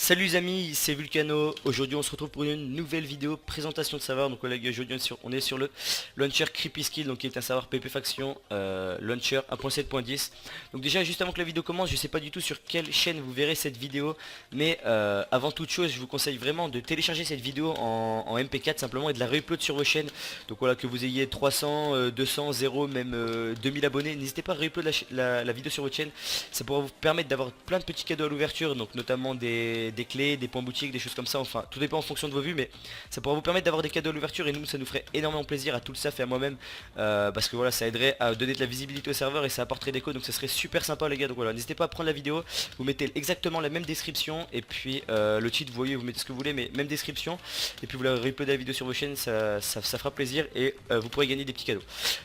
Salut les amis, c'est Vulcano. Aujourd'hui on se retrouve pour une nouvelle vidéo présentation de serveur. Donc voilà, les gars, aujourd'hui on est sur le launcher Creepy Skill, donc qui est un serveur PP Faction launcher 1.7.10. Donc déjà, juste avant que la vidéo commence, je sais pas du tout sur quelle chaîne vous verrez cette vidéo, mais avant toute chose je vous conseille vraiment de télécharger cette vidéo en MP4 simplement et de la réupload sur vos chaînes. Donc voilà, que vous ayez 300, 200, 0, même 2000 abonnés, n'hésitez pas à réupload la vidéo sur votre chaîne. Ça pourra vous permettre d'avoir plein de petits cadeaux à l'ouverture, donc notamment des clés, des points boutiques, des choses comme ça. Enfin, tout dépend en fonction de vos vues, mais ça pourra vous permettre d'avoir des cadeaux à l'ouverture et nous, ça nous ferait énormément plaisir à tout le staff et à moi-même, parce que voilà, ça aiderait à donner de la visibilité au serveur et ça apporterait des codes, donc ça serait super sympa les gars. Donc voilà, n'hésitez pas à prendre la vidéo, vous mettez exactement la même description et puis le titre, vous voyez, vous mettez ce que vous voulez, mais même description, et puis vous la réuploadez la vidéo sur vos chaînes, ça fera plaisir et vous pourrez gagner des petits cadeaux.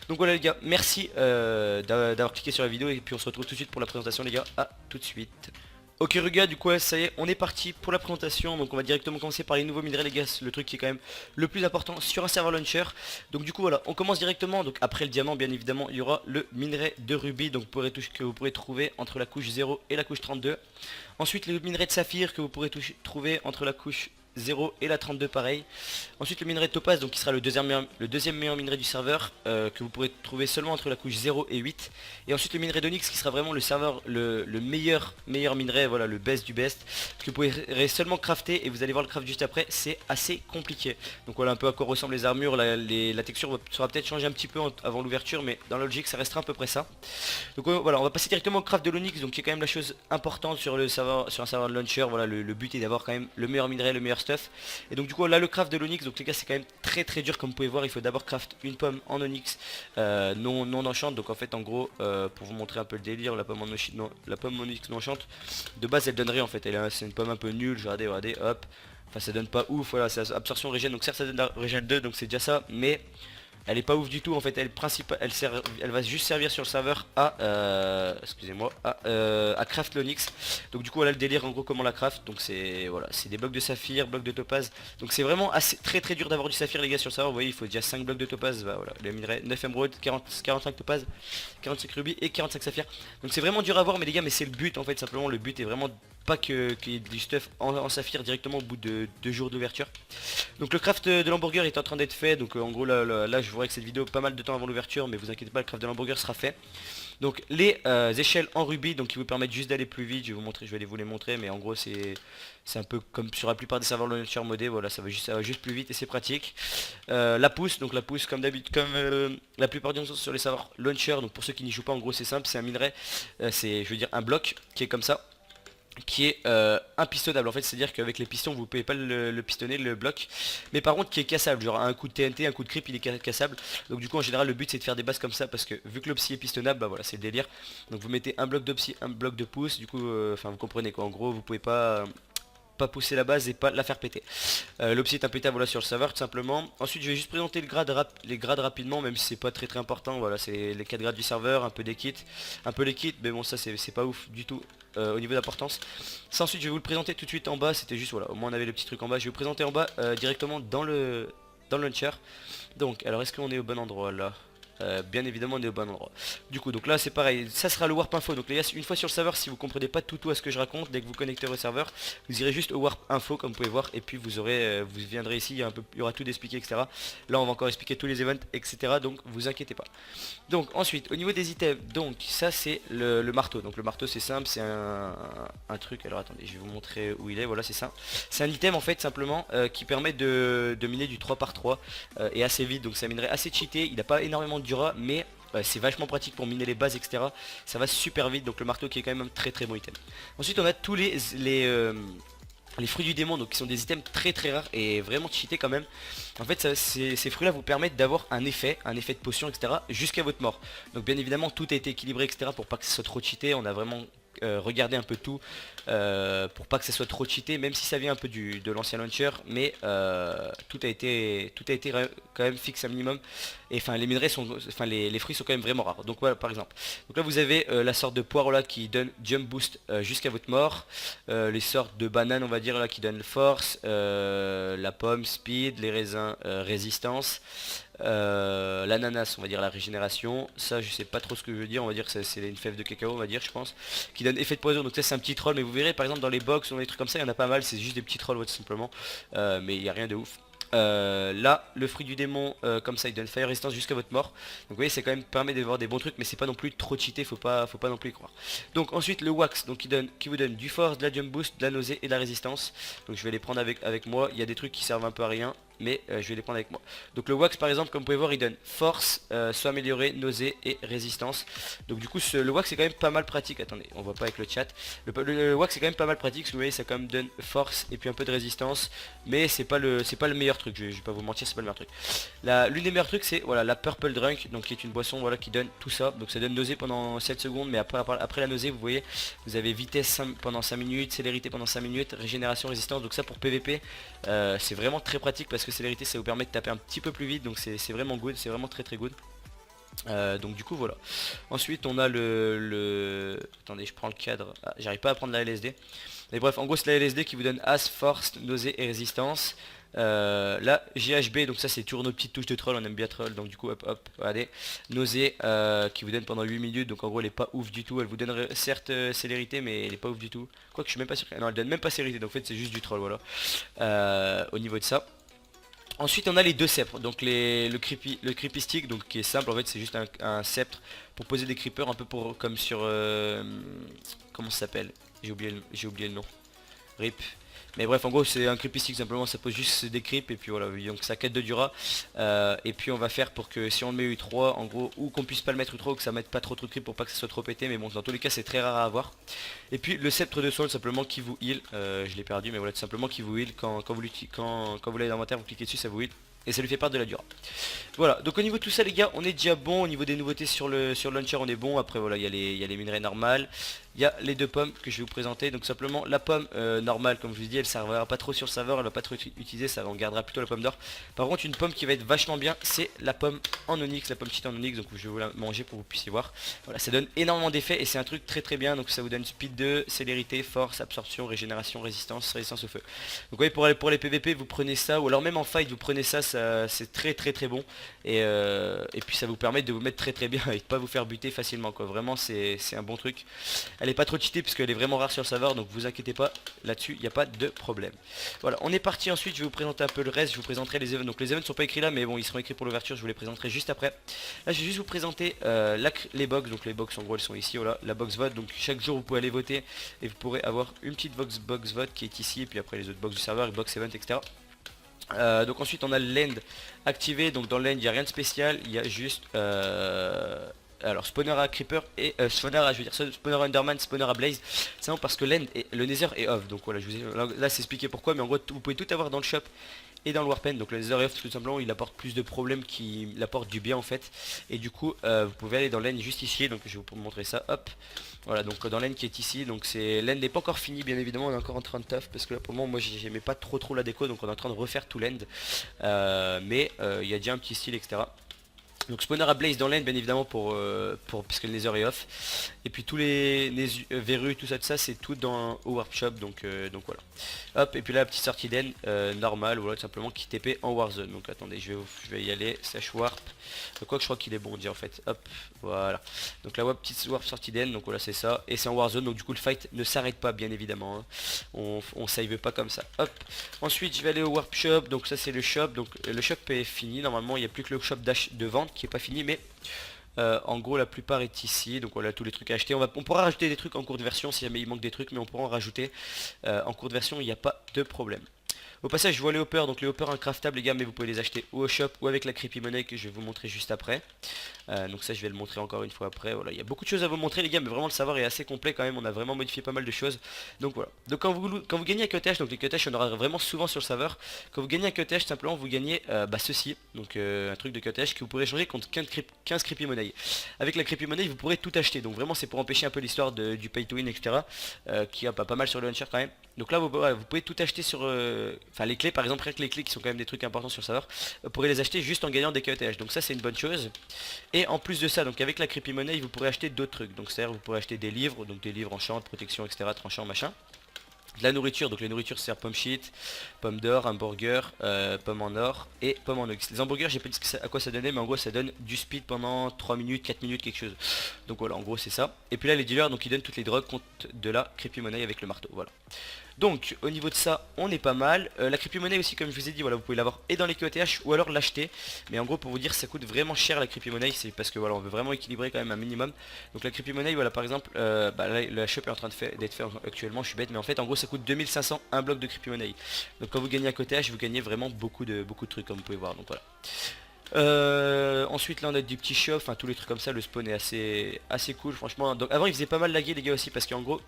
Donc voilà les gars, merci d'avoir cliqué sur la vidéo et puis on se retrouve tout de suite pour la présentation les gars. À tout de suite. Ok les gars, du coup ouais, ça y est, on est parti pour la présentation. Donc on va directement commencer par les nouveaux minerais les gars, le truc qui est quand même le plus important sur un serveur launcher. Donc du coup voilà, on commence directement. Donc après le diamant bien évidemment, il y aura le minerai de rubis, donc que vous pourrez trouver entre la couche 0 et la couche 32. Ensuite le minerai de saphir que vous pourrez trouver entre la couche 0 et la 32 pareil. Ensuite le minerai de topaz, donc qui sera le deuxième meilleur minerai du serveur, que vous pourrez trouver seulement entre la couche 0 et 8. Et ensuite le minerai d'onyx qui sera vraiment le serveur le meilleur minerai, voilà, le best du best, que vous pourrez seulement crafter, et vous allez voir le craft juste après, c'est assez compliqué. Donc voilà un peu à quoi ressemblent les armures, la texture sera peut-être changée un petit peu avant l'ouverture, mais dans la logique ça restera à peu près ça. Donc voilà, on va passer directement au craft de l'onyx, donc qui est quand même la chose importante sur le serveur, sur un serveur de launcher. Voilà, le but est d'avoir quand même le meilleur minerai, le meilleur stuff. Et donc du coup là le craft de l'onyx, donc les gars, c'est quand même très dur comme vous pouvez voir. Il faut d'abord craft une pomme en onyx non enchante. Donc en fait en gros, pour vous montrer un peu le délire, la pomme en onyx non enchante, de base elle donnerait en fait, c'est une pomme un peu nulle. Regardez, hop. Enfin ça donne pas ouf, voilà, c'est absorption régène, donc certes ça donne la régène 2, donc c'est déjà ça, mais elle est pas ouf du tout en fait. Elle va juste servir sur le serveur à excusez-moi, à craft l'onyx. Donc du coup voilà le délire en gros, comment la craft. Donc c'est voilà, c'est des blocs de saphir, blocs de topaz. Donc c'est vraiment assez très dur d'avoir du saphir les gars sur le serveur. Vous voyez, il faut déjà 5 blocs de topaz. Bah, voilà, le minerai 9 émeraude, 45 topaz, 45 rubis et 45 saphir. Donc c'est vraiment dur à voir, mais les gars, mais c'est le but en fait. Simplement le but est vraiment pas qu'il y ait du stuff en saphir directement au bout de 2 jours d'ouverture. Donc le craft de l'hamburger est en train d'être fait. Donc en gros là je vous que cette vidéo pas mal de temps avant l'ouverture, mais vous inquiétez pas, le craft de l'hamburger sera fait. Donc les échelles en rubis, donc qui vous permettent juste d'aller plus vite. Je vais vous les montrer, mais en gros c'est un peu comme sur la plupart des serveurs launcher modés. Voilà, ça va juste plus vite et c'est pratique. La pousse, donc la pousse comme d'habitude, comme la plupart du temps sur les serveurs launcher. Donc pour ceux qui n'y jouent pas, en gros c'est simple, c'est un minerai, c'est, je veux dire, un bloc qui est comme ça, qui est impistonnable en fait, c'est à dire qu'avec les pistons vous pouvez pas le pistonner le bloc, mais par contre qui est cassable, genre un coup de TNT, un coup de creep, il est cassable. Donc du coup en général le but c'est de faire des bases comme ça, parce que vu que l'opsi est pistonnable, bah voilà, c'est le délire. Donc vous mettez un bloc d'opsi, un bloc de pouce, du coup enfin vous comprenez quoi, en gros vous pouvez pas pousser la base et pas la faire péter. L'opsi est impétable, voilà, sur le serveur tout simplement. Ensuite je vais juste présenter les grades rapidement, même si c'est pas très important. Voilà, c'est les 4 grades du serveur, un peu des kits, mais bon ça c'est pas ouf du tout au niveau d'importance. Ça ensuite je vais vous le présenter tout de suite en bas, c'était juste voilà, au moins on avait le petit truc en bas. Je vais vous présenter en bas directement dans le launcher. Donc alors est-ce qu'on est au bon endroit là? Bien évidemment on est au bon endroit. Du coup donc là c'est pareil, ça sera le warp info. Donc les gars, une fois sur le serveur, si vous comprenez pas tout à ce que je raconte, dès que vous connectez au serveur, vous irez juste au warp info comme vous pouvez voir, et puis vous viendrez ici, il y aura tout d'expliqué, etc. Là on va encore expliquer tous les events, etc. Donc vous inquiétez pas. Donc ensuite au niveau des items, donc ça c'est le marteau. Donc le marteau c'est simple, c'est un truc, alors attendez je vais vous montrer où il est, voilà c'est ça. C'est un item en fait simplement qui permet de miner du 3 par 3 et assez vite. Donc c'est un minerai assez cheaté, il n'a pas énormément de dura, mais c'est vachement pratique pour miner les bases, etc. Ça va super vite, donc le marteau qui est quand même un très bon item. Ensuite on a tous les fruits du démon, donc qui sont des items très rares et vraiment cheatés quand même. En fait ces fruits là vous permettent d'avoir un effet de potion, etc. jusqu'à votre mort. Donc bien évidemment tout a été équilibré, etc. pour pas que ce soit trop cheaté. On a vraiment regardé un peu tout pour pas que ça soit trop cheaté, même si ça vient un peu de l'ancien launcher, mais tout a été quand même fixe un minimum. Et enfin les minerais sont, enfin les fruits sont quand même vraiment rares. Donc voilà par exemple. Donc là vous avez la sorte de poire là qui donne jump boost jusqu'à votre mort. Les sortes de bananes on va dire là qui donnent force. La pomme speed, les raisins résistance. L'ananas on va dire la régénération. Ça je sais pas trop ce que je veux dire, on va dire que c'est une fève de cacao on va dire, je pense, qui donne effet de poison. Donc ça c'est un petit troll, mais vous verrez par exemple dans les box ou dans les trucs comme ça, il y en a pas mal, c'est juste des petits trolls tout simplement, mais il n'y a rien de ouf. Là le fruit du démon comme ça il donne fire resistance jusqu'à votre mort. Donc vous voyez c'est quand même permet d'avoir des bons trucs, mais c'est pas non plus trop cheaté, faut pas non plus y croire. Donc ensuite le wax donc qui vous donne du force, de la jump boost, de la nausée et de la résistance. Donc je vais les prendre avec moi. Il y a des trucs qui servent un peu à rien, mais je vais les prendre avec moi. Donc le wax par exemple comme vous pouvez voir il donne force, soit amélioré, nausée et résistance. Donc du coup le wax c'est quand même pas mal pratique. Attendez, on voit pas avec le chat. Le wax c'est quand même pas mal pratique parce que vous voyez ça quand même donne force et puis un peu de résistance. Mais c'est pas le meilleur truc, je vais pas vous mentir, c'est pas le meilleur truc. L'une des meilleurs trucs c'est voilà la purple drunk, donc qui est une boisson voilà qui donne tout ça. Donc ça donne nausée pendant 7 secondes, mais après la nausée vous voyez vous avez vitesse pendant 5 minutes, célérité pendant 5 minutes, régénération, résistance. Donc ça pour PVP c'est vraiment très pratique parce que célérité ça vous permet de taper un petit peu plus vite, donc c'est vraiment good, c'est vraiment très très good. Donc du coup voilà. Ensuite on a attendez je prends le cadre, j'arrive pas à prendre la LSD. Mais bref en gros c'est la LSD qui vous donne as, force, nausée et résistance. Là GHB donc ça c'est toujours nos petites touches de troll, on aime bien troll donc du coup hop hop allez. Nausée qui vous donne pendant 8 minutes, donc en gros elle est pas ouf du tout. Elle vous donne certes célérité mais elle est pas ouf du tout. Quoique je suis même pas sûr, non elle donne même pas célérité, donc en fait c'est juste du troll voilà. Au niveau de ça. Ensuite on a les deux sceptres, donc le creepy stick, donc qui est simple en fait, c'est juste un sceptre pour poser des creepers un peu comme sur comment ça s'appelle, j'ai oublié le nom, RIP. Mais bref en gros c'est un creepy stick simplement, ça pose juste des creeps et puis voilà, donc ça quête de Dura. Et puis on va faire pour que si on le met U3 en gros, ou qu'on puisse pas le mettre U3 ou que ça mette pas trop de creeps pour pas que ça soit trop pété, mais bon dans tous les cas c'est très rare à avoir. Et puis le sceptre de sol simplement qui vous heal, je l'ai perdu mais voilà tout simplement qui vous heal quand vous l'avez dans l'inventaire, vous cliquez dessus ça vous heal. Et ça lui fait part de la Dura. Voilà, donc au niveau de tout ça les gars, on est déjà bon. Au niveau des nouveautés sur le launcher on est bon. Après voilà, il y a les minerais normales. Il y a les deux pommes que je vais vous présenter. Donc simplement la pomme normale, comme je vous ai dit, elle ne servira pas trop sur le serveur, elle va pas trop être utilisée, ça on gardera plutôt la pomme d'or. Par contre une pomme qui va être vachement bien, c'est la pomme en onyx, la pomme cheat en onyx. Donc je vais vous la manger pour que vous puissiez voir. Voilà, ça donne énormément d'effets et c'est un truc très très bien. Donc ça vous donne speed 2, célérité, force, absorption, régénération, résistance au feu. Donc vous voyez pour les PVP vous prenez ça, ou alors même en fight vous prenez ça, c'est très très très bon. Et puis ça vous permet de vous mettre très très bien et de pas vous faire buter facilement quoi. Vraiment c'est un bon truc. Elle est pas trop cheatée puisqu'elle est vraiment rare sur le serveur, donc vous inquiétez pas là-dessus, il n'y a pas de problème. Voilà, on est parti. Ensuite je vais vous présenter un peu le reste, je vous présenterai les events. Donc les events sont pas écrits là mais bon ils seront écrits pour l'ouverture, je vous les présenterai juste après. Là je vais juste vous présenter les box. Donc les box en gros elles sont ici, voilà, la box vote. Donc chaque jour vous pouvez aller voter et vous pourrez avoir une petite box vote qui est ici, et puis après les autres box du serveur, box event etc. Donc ensuite on a le land activé. Donc dans le land il n'y a rien de spécial, il y a juste alors spawner à creeper et spawner à, je veux dire spawner à Enderman, spawner à Blaze. C'est bon parce que le nether est off. Donc voilà, là c'est expliqué pourquoi, mais en gros vous pouvez tout avoir dans le shop et dans le warpen. Donc le nether est off tout simplement, il apporte plus de problèmes qu'il apporte du bien en fait. Et du coup vous pouvez aller dans l'end juste ici, donc je vais vous montrer ça, hop. Voilà, donc dans l'end qui est ici, donc l'end n'est pas encore fini bien évidemment, on est encore en train de taf parce que là pour le moment moi j'aimais pas trop la déco, donc on est en train de refaire tout l'end. Mais il y a déjà un petit style etc. Donc spawner à Blaze dans l'end bien évidemment parce que le nether est off. Et puis tous les verrues, tout ça c'est tout au warp shop, donc voilà. Hop, et puis là la petite sortie d'end normale, voilà tout simplement qui TP en warzone. Donc attendez, je vais y aller, slash warp. Quoi que je crois qu'il est bon dit en fait. Hop, voilà. Donc la petite warp sortie d'end, donc voilà c'est ça. Et c'est en warzone, donc du coup le fight ne s'arrête pas bien évidemment. Hein. On save pas comme ça. Hop. Ensuite je vais aller au warp shop, donc ça c'est le shop. Donc le shop est fini, normalement il n'y a plus que le shop de vente qui est pas fini, mais en gros la plupart est ici. Donc voilà tous les trucs à acheter. On pourra rajouter des trucs en cours de version si jamais il manque des trucs, mais on pourra en rajouter en cours de version, il n'y a pas de problème. Au passage je vois les hoppers, donc les hoppers incraftables les gars, mais vous pouvez les acheter ou au shop ou avec la creepy money que je vais vous montrer juste après. Donc ça je vais le montrer encore une fois après. Voilà, il y a beaucoup de choses à vous montrer les gars, mais vraiment le savoir est assez complet quand même, on a vraiment modifié pas mal de choses. Donc voilà, donc quand vous gagnez un cutage, donc les cutages on aura vraiment souvent sur le serveur. Quand vous gagnez un cutage simplement vous gagnez ceci, donc un truc de cutage que vous pourrez changer contre 15 creepy money. Avec la creepy money vous pourrez tout acheter, donc vraiment c'est pour empêcher un peu l'histoire du pay to win etc. Qui a pas mal sur le launcher quand même. Donc là vous pouvez tout acheter sur enfin les clés par exemple, rien que les clés qui sont quand même des trucs importants sur le serveur, vous pourrez les acheter juste en gagnant des QTH, donc ça c'est une bonne chose. Et en plus de ça, donc avec la creepy money vous pourrez acheter d'autres trucs, donc c'est à dire vous pourrez acheter des livres, donc des livres enchant, protection etc, tranchant machin. de la nourriture. Donc les nourritures c'est pommes shit, pommes d'or, hamburger, pommes en or et pommes en nuggets. Les hamburgers j'ai pas dit à quoi ça donnait, mais en gros ça donne du speed pendant 3 minutes, 4 minutes quelque chose. Donc voilà, en gros c'est ça. Et puis là les dealers donc ils donnent toutes les drogues contre de la creepy money avec le marteau. Voilà. Donc au niveau de ça on est pas mal. La creepy money aussi comme je vous ai dit, voilà, vous pouvez l'avoir et dans les QTH ou alors l'acheter. Mais en gros pour vous dire ça coûte vraiment cher la creepy money, c'est parce que voilà on veut vraiment équilibrer quand même un minimum. Donc la creepy money voilà par exemple bah, là, la shop est en train d'être fait actuellement, je suis bête, mais en fait en gros ça coûte 2500 un bloc de creepy money. Donc quand vous gagnez un QTH vous gagnez vraiment beaucoup de trucs comme vous pouvez voir, donc voilà. Ensuite là on a du petit shop, enfin tous les trucs comme ça, le spawn est assez cool franchement. Donc avant il faisait pas mal laguer les gars aussi parce qu'en gros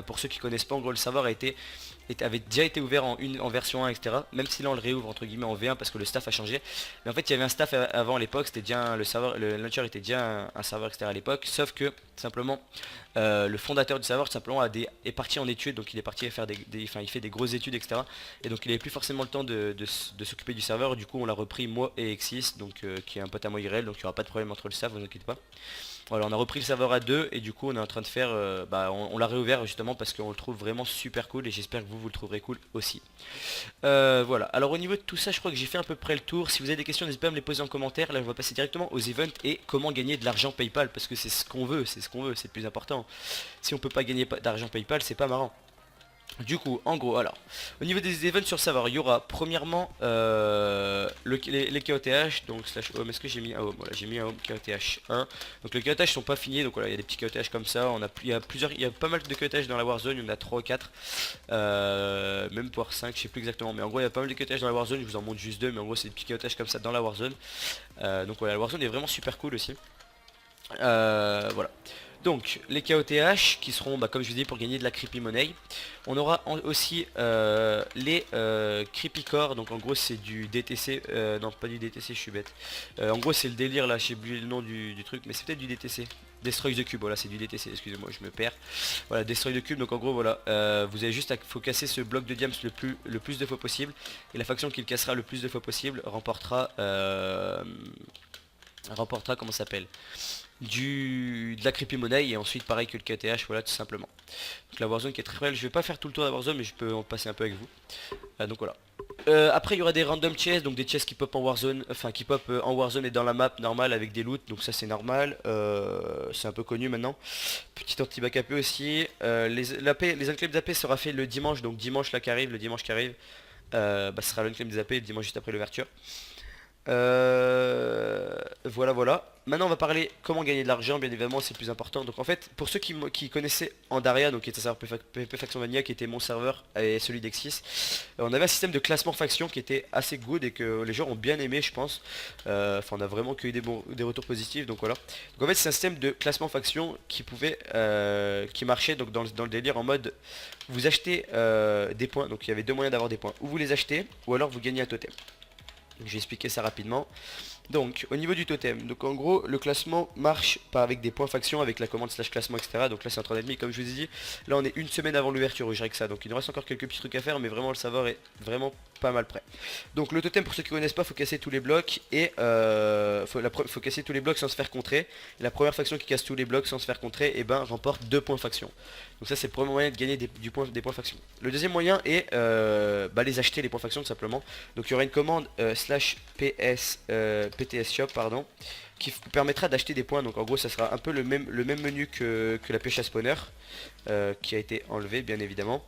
pour ceux qui connaissent pas, en gros le serveur avait déjà été ouvert en version 1 etc. Même si là on le réouvre entre guillemets en V1 parce que le staff a changé. Mais en fait il y avait un staff avant à l'époque, c'était déjà le serveur, le launcher était déjà un serveur etc à l'époque. Sauf que simplement le fondateur du serveur simplement est parti en études, donc il est parti faire enfin il fait des grosses études etc. Et donc il avait plus forcément le temps de s'occuper du serveur. Du coup on l'a repris moi et Exis, donc qui est un pote à moi IRL, donc il n'y aura pas de problème entre le staff, vous inquiétez pas. Voilà, on a repris le serveur à 2 et du coup on est en train de faire, on l'a réouvert justement parce qu'on le trouve vraiment super cool et j'espère que vous le trouverez cool aussi. Voilà, alors au niveau de tout ça je crois que j'ai fait à peu près le tour. Si vous avez des questions n'hésitez pas à me les poser en commentaire. Là on va passer directement aux events et comment gagner de l'argent PayPal parce que c'est ce qu'on veut, c'est le plus important. Si on peut pas gagner d'argent PayPal c'est pas marrant. Du coup, en gros, alors, au niveau des events sur le serveur, il y aura premièrement les KOTH, donc slash home, est-ce que j'ai mis un home? Voilà, j'ai mis un home KOTH 1. Donc les KOTH sont pas finis, donc voilà, il y a des petits KOTH comme ça, il y a pas mal de KOTH dans la Warzone, il y en a 3 ou 4, même pour 5, je sais plus exactement, mais en gros il y a pas mal de KOTH dans la Warzone, je vous en montre juste 2, mais en gros c'est des petits KOTH comme ça dans la Warzone. Donc voilà, la Warzone est vraiment super cool aussi. Voilà. Donc les KOTH qui seront comme je vous dis pour gagner de la creepy money. On aura aussi les creepy core, donc en gros c'est du DTC, non pas du DTC je suis bête. En gros c'est le délire là, j'ai oublié le nom du truc, mais c'est peut-être du DTC. Destroy the Cube, voilà c'est du DTC, excusez-moi je me perds. Voilà Destroy the Cube, donc en gros voilà, vous avez juste faut casser ce bloc de diams le plus de fois possible. Et la faction qui le cassera le plus de fois possible remportera comment ça s'appelle, de la creepy money et ensuite pareil que le KTH, voilà tout simplement. Donc la Warzone qui est très belle, je vais pas faire tout le tour de la Warzone mais je peux en passer un peu avec vous. Donc voilà. Après il y aura des random chests, donc des chests qui pop en Warzone, enfin qui pop en Warzone et dans la map normale avec des loots, donc ça c'est normal, c'est un peu connu maintenant. Petit anti-back AP aussi, les unclaims d'AP sera fait le dimanche, donc dimanche là qui arrive, le dimanche qui arrive, ce sera l'unclaim des AP le dimanche juste après l'ouverture. Voilà. Maintenant on va parler comment gagner de l'argent, bien évidemment c'est le plus important. Donc en fait pour ceux qui connaissaient Andaria, donc qui était un serveur PvP Faction Mania, qui était mon serveur et celui d'Exis, on avait un système de classement faction qui était assez good et que les gens ont bien aimé je pense. Enfin on a vraiment que eu des retours positifs, donc voilà. Donc en fait c'est un système de classement faction qui marchait donc dans le délire en mode vous achetez des points, donc il y avait deux moyens d'avoir des points, ou vous les achetez ou alors vous gagnez un totem. Donc, je vais expliquer ça rapidement. Donc au niveau du totem, donc en gros le classement marche pas avec des points faction, avec la commande slash classement etc. Donc là c'est en train d'être mis, comme je vous ai dit, là on est une semaine avant l'ouverture, je dirais que ça. Donc il nous reste encore quelques petits trucs à faire, mais vraiment le serveur est vraiment pas mal prêt. Donc le totem pour ceux qui connaissent pas, faut casser tous les blocs et faut casser tous les blocs sans se faire contrer. Et la première faction qui casse tous les blocs sans se faire contrer, et ben remporte 2 points faction. Donc ça c'est le premier moyen de gagner des points faction. Le deuxième moyen est les acheter les points faction tout simplement. Donc il y aura une commande slash PTS shop pardon, qui vous permettra d'acheter des points. Donc en gros ça sera un peu le même menu que la pioche à spawner qui a été enlevé bien évidemment.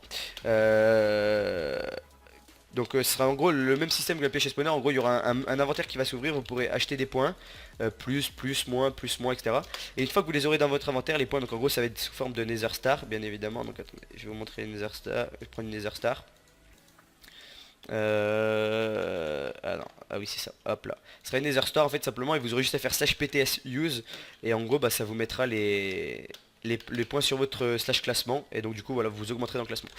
Donc ce sera en gros le même système que la pioche à spawner. En gros il y aura un inventaire qui va s'ouvrir, vous pourrez acheter des points, plus, moins, etc. Et une fois que vous les aurez dans votre inventaire, les points, donc en gros ça va être sous forme de Nether Star bien évidemment. Donc attendez, je vais vous montrer les Nether Star, je prends une Nether Star. Ah oui c'est ça, hop là. Ce sera une Nether Star en fait simplement, et vous aurez juste à faire slash PTS use et en gros ça vous mettra les points sur votre slash classement et donc du coup voilà vous augmenterez dans le classement.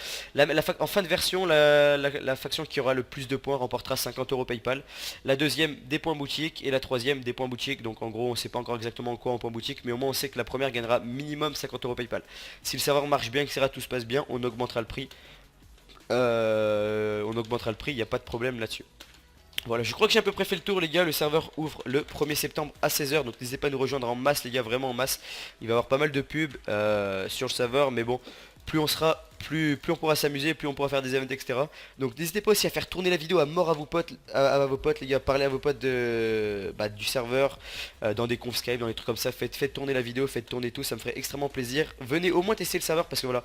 En fin de version la faction qui aura le plus de points remportera 50 € PayPal. La deuxième des points boutique et la troisième des points boutique. Donc en gros on sait pas encore exactement quoi en points boutique, mais au moins on sait que la première gagnera minimum 50 € PayPal. Si le serveur marche bien, etc, tout se passe bien, on augmentera le prix. Il n'y a pas de problème là-dessus. Voilà, je crois que j'ai à peu près fait le tour les gars. Le serveur ouvre le 1er septembre à 16 h, donc n'hésitez pas à nous rejoindre en masse les gars, vraiment en masse. Il va y avoir pas mal de pubs sur le serveur, mais bon, plus on sera plus on pourra s'amuser, plus on pourra faire des events, etc. Donc n'hésitez pas aussi à faire tourner la vidéo à mort à vos potes, à vos potes les gars, parlez à vos potes du serveur, dans des confs Skype, dans des trucs comme ça, faites tourner la vidéo, faites tourner tout, ça me ferait extrêmement plaisir. Venez au moins tester le serveur parce que voilà,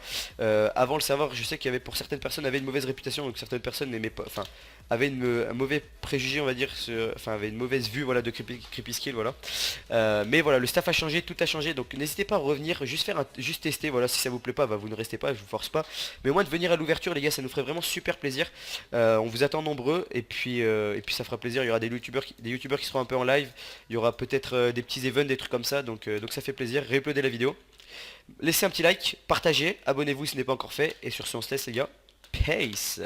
avant le serveur, je sais qu'il y avait pour certaines personnes avait une mauvaise réputation, donc certaines personnes n'aimaient pas, enfin avaient un mauvais préjugé on va dire, enfin avaient une mauvaise vue voilà de Creepy Skill voilà. Mais voilà, le staff a changé, tout a changé, donc n'hésitez pas à revenir, juste tester, voilà, si ça vous plaît pas, bah, vous ne restez pas, je vous force pas. Mais au moins de venir à l'ouverture les gars, ça nous ferait vraiment super plaisir. On vous attend nombreux et puis ça fera plaisir, il y aura des youtubeurs qui seront un peu en live, il y aura peut-être des petits events, des trucs comme ça, donc ça fait plaisir, réuploadez la vidéo. Laissez un petit like, partagez, abonnez-vous si ce n'est pas encore fait, et sur ce on se laisse les gars. Peace.